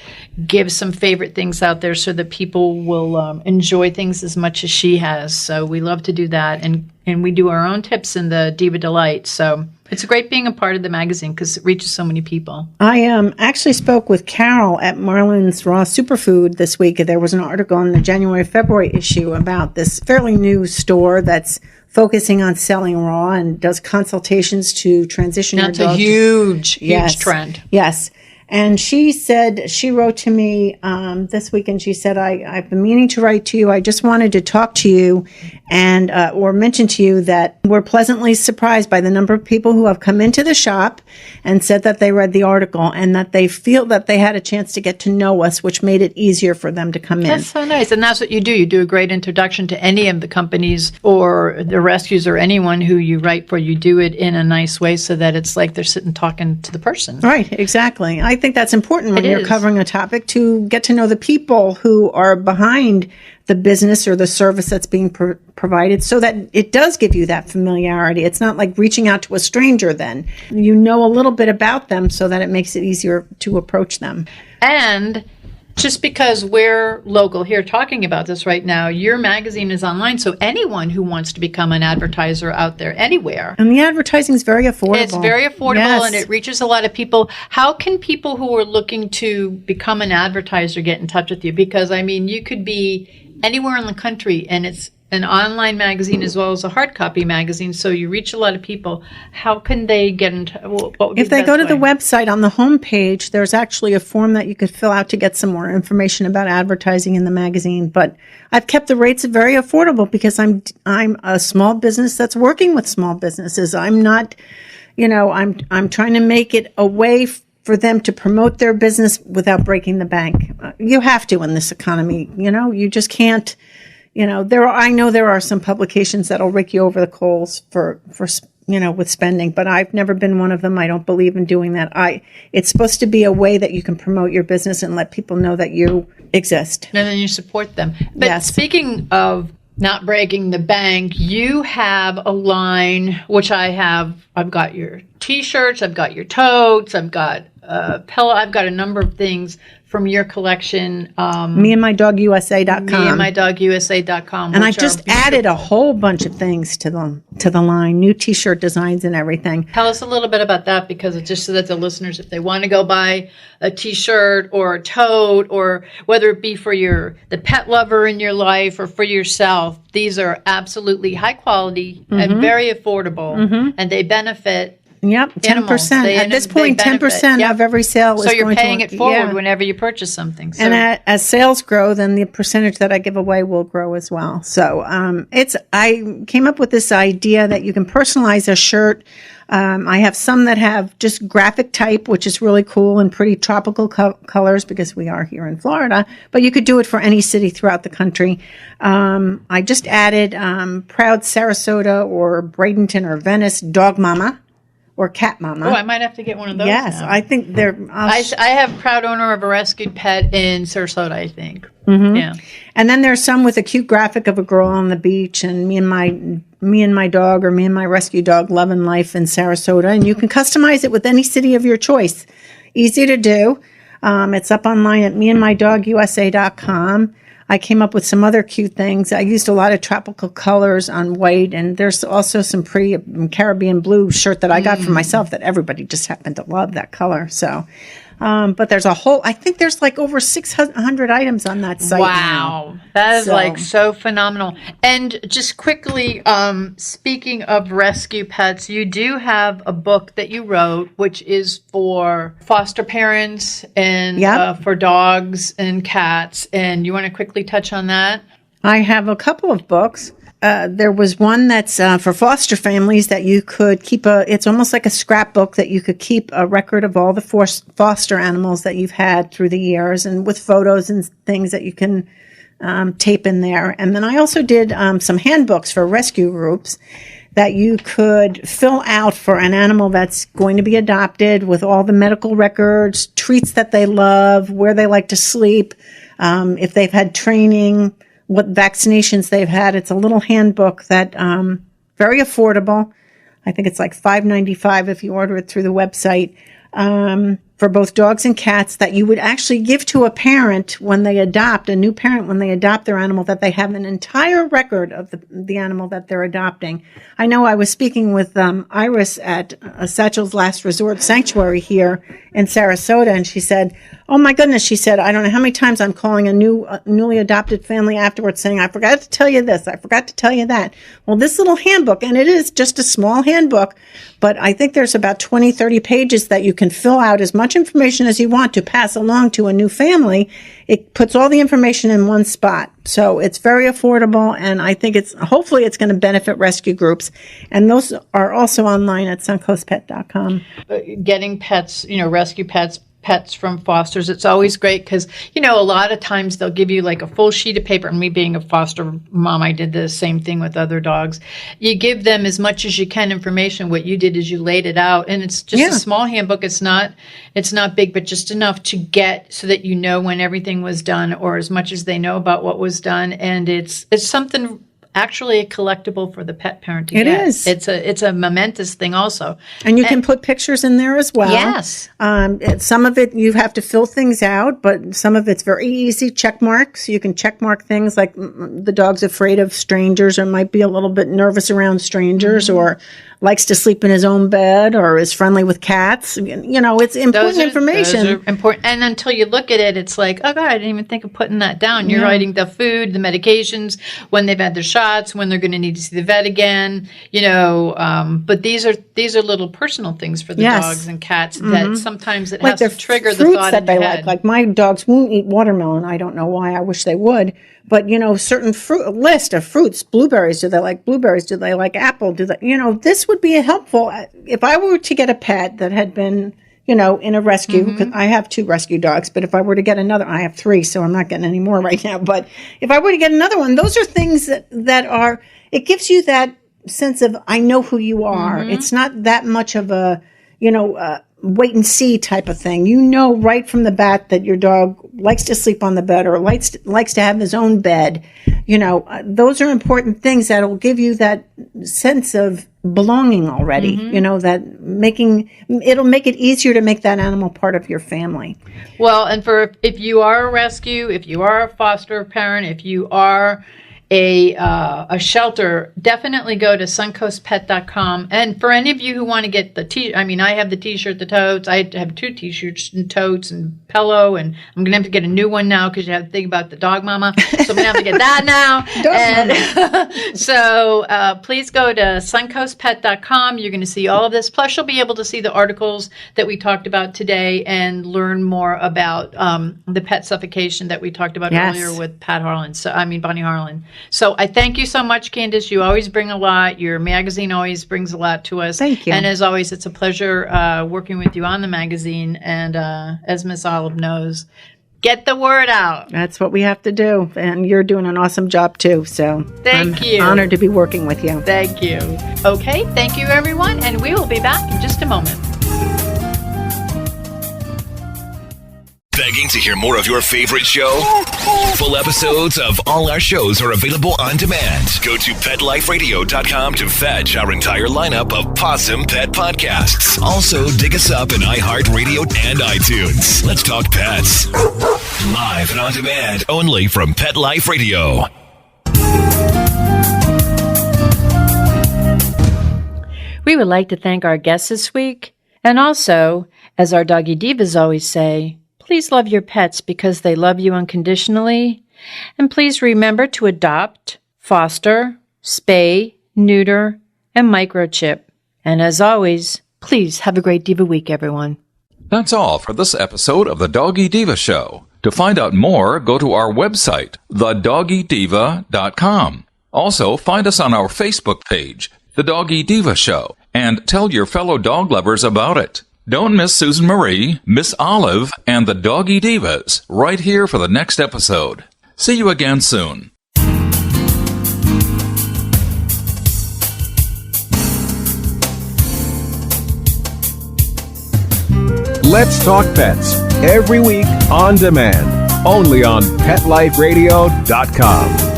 give some favorite things out there so that people will enjoy things as much as she has. So we love to do that. And we do our own tips in the Diva Delight. So it's great being a part of the magazine because it reaches so many people. I actually spoke with Carol at Marlin's Raw Superfood this week. There was an article in the January-February issue about this fairly new store that's focusing on selling raw and does consultations to transition your dog. That's a huge trend. Yes. And she said, she wrote to me this week, and she said, I've been meaning to write to you. I just wanted to talk to you and or mention to you that we're pleasantly surprised by the number of people who have come into the shop and said that they read the article and that they feel that they had a chance to get to know us, which made it easier for them to come in. That's so nice. And that's what you do. You do a great introduction to any of the companies or the rescues or anyone who you write for. You do it in a nice way so that it's like they're sitting talking to the person. Right, exactly. I think that's important when you're covering a topic, to get to know the people who are behind the business or the service that's being provided, so that it does give you that familiarity. It's not like reaching out to a stranger then. You know a little bit about them so that it makes it easier to approach them. And just because we're local here talking about this right now, your magazine is online, so anyone who wants to become an advertiser out there anywhere. And the advertising is very affordable. It's very affordable, and it reaches a lot of people. How can people who are looking to become an advertiser get in touch with you? Because, I mean, you could be anywhere in the country, and it's an online magazine as well as a hard copy magazine, so you reach a lot of people. How can they get in touch? If they go to the website, on the homepage, there's actually a form that you could fill out to get some more information about advertising in the magazine. But I've kept the rates very affordable because I'm a small business that's working with small businesses. I'm not, I'm trying to make it a way for them to promote their business without breaking the bank. You have to in this economy. You just can't. I know there are some publications that'll rake you over the coals for with spending, but I've never been one of them. I don't believe in doing that. It's supposed to be a way that you can promote your business and let people know that you exist. And then you support them. But speaking of not breaking the bank, you have a line, which I have. I've got your T-shirts, I've got your totes, I've got pillow, I've got a number of things from your collection. MeandMyDogUSA.com. MeandMyDogUSA.com. And I just added a whole bunch of things to the line, new T-shirt designs and everything. Tell us a little bit about that, because it's just so that the listeners, if they want to go buy a T-shirt or a tote, or whether it be for the pet lover in your life or for yourself, these are absolutely high quality and very affordable, and they benefit. Yep, 10%. At this point, 10% of every sale is going to... So you're paying it forward whenever you purchase something. So. And as sales grow, then the percentage that I give away will grow as well. So I came up with this idea that you can personalize a shirt. I have some that have just graphic type, which is really cool, and pretty tropical colors because we are here in Florida. But you could do it for any city throughout the country. I just added Proud Sarasota or Bradenton or Venice Dog Mama. Or Cat Mama. Oh, I might have to get one of those. Yes, now. I think they're... I have proud owner of a rescued pet in Sarasota, I think. Mm-hmm. Yeah. And then there's some with a cute graphic of a girl on the beach and me and my dog or me and my rescue dog loving life in Sarasota. And you can customize it with any city of your choice. Easy to do. It's up online at MeandMyDogUSA.com. I came up with some other cute things. I used a lot of tropical colors on white, and there's also some pretty Caribbean blue shirt that I got for myself that everybody just happened to love that color. So, but there's I think there's like over 600 items on that site. Wow. That is like so phenomenal. And just quickly, speaking of rescue pets, you do have a book that you wrote, which is for foster parents and for dogs and cats. And you want to quickly touch on that? I have a couple of books. There was one that's for foster families that you could keep it's almost like a scrapbook that you could keep a record of all the foster animals that you've had through the years, and with photos and things that you can tape in there. And then I also did some handbooks for rescue groups that you could fill out for an animal that's going to be adopted, with all the medical records, treats that they love, where they like to sleep, if they've had training, what vaccinations they've had. It's a little handbook that very affordable. I think it's like $5.95 if you order it through the website, for both dogs and cats, that you would actually give to a parent when they adopt, a new parent when they adopt their animal, that they have an entire record of the animal that they're adopting. I know I was speaking with Iris at Satchel's Last Resort Sanctuary here in Sarasota, and she said, oh my goodness, she said, I don't know how many times I'm calling a newly adopted family afterwards saying, I forgot to tell you this, I forgot to tell you that. Well, this little handbook, and it is just a small handbook, but I think there's about 20, 30 pages that you can fill out as much information as you want to pass along to a new family. It puts all the information in one spot. So it's very affordable, and I think hopefully it's going to benefit rescue groups. And those are also online at suncoastpet.com. Getting pets, rescue pets from fosters, it's always great because, a lot of times they'll give you like a full sheet of paper. And me being a foster mom, I did the same thing with other dogs. You give them as much as you can information. What you did is you laid it out, and it's just a small handbook. It's not big, but just enough to get so that you know when everything was done, or as much as they know about what was done. And it's something actually a collectible for the pet parent to get. It is. It's a momentous thing also. And you can put pictures in there as well. Yes. Some of it you have to fill things out, but some of it's very easy. Check marks. You can check mark things like the dog's afraid of strangers, or might be a little bit nervous around strangers, or likes to sleep in his own bed, or is friendly with cats. It's important information. Those are important. And until you look at it, it's like, oh God, I didn't even think of putting that down. You're writing the food, the medications, when they've had their shots, when they're going to need to see the vet again, but these are little personal things for the dogs and cats that sometimes it has to trigger the thought that in they your like. head. Like my dogs won't eat watermelon. I don't know why. I wish they would. But, certain list of fruits, blueberries. Do they like blueberries? Do they like apple? This would be helpful. If I were to get a pet that had been, in a rescue, because I have 2 rescue dogs, but if I were to get another, I have 3, so I'm not getting any more right now. But if I were to get another one, those are things that are, it gives you that sense of, I know who you are. It's not that much of a, wait and see type of thing. You know right from the bat that your dog likes to sleep on the bed or likes to have his own bed. Those are important things that will give you that sense of belonging already. That it'll make it easier to make that animal part of your family. Well, and if you are a rescue, if you are a foster parent, if you are a shelter, definitely go to suncoastpet.com. And for any of you who want to get I have the t-shirt, the totes. I have 2 t-shirts and totes and pillow, and I'm going to have to get a new one now because you have to think about the dog mama. So I'm going to have to get that now. So please go to suncoastpet.com. You're going to see all of this. Plus, you'll be able to see the articles that we talked about today and learn more about the pet suffocation that we talked about earlier with Bonnie Harlan. So I thank you so much, Candace. You always bring a lot. Your magazine always brings a lot to us. Thank you. And as always, it's a pleasure working with you on the magazine. And as Miss Olive knows, get the word out. That's what we have to do. And you're doing an awesome job, too. So thank you. I'm honored to be working with you. Thank you. Okay, thank you, everyone. And we will be back in just a moment. Begging to hear more of your favorite show? Full episodes of all our shows are available on demand. Go to PetLifeRadio.com to fetch our entire lineup of Possum Pet podcasts. Also, dig us up in iHeartRadio and iTunes. Let's talk pets. Live and on demand, only from Pet Life Radio. We would like to thank our guests this week. And also, as our Doggy Divas always say, please love your pets because they love you unconditionally. And please remember to adopt, foster, spay, neuter, and microchip. And as always, please have a great Diva week, everyone. That's all for this episode of the Doggy Diva Show. To find out more, go to our website, thedoggydiva.com. Also, find us on our Facebook page, The Doggy Diva Show, and tell your fellow dog lovers about it. Don't miss Susan Marie, Miss Olive, and the Doggy Divas right here for the next episode. See you again soon. Let's Talk Pets, every week on demand, only on PetLifeRadio.com.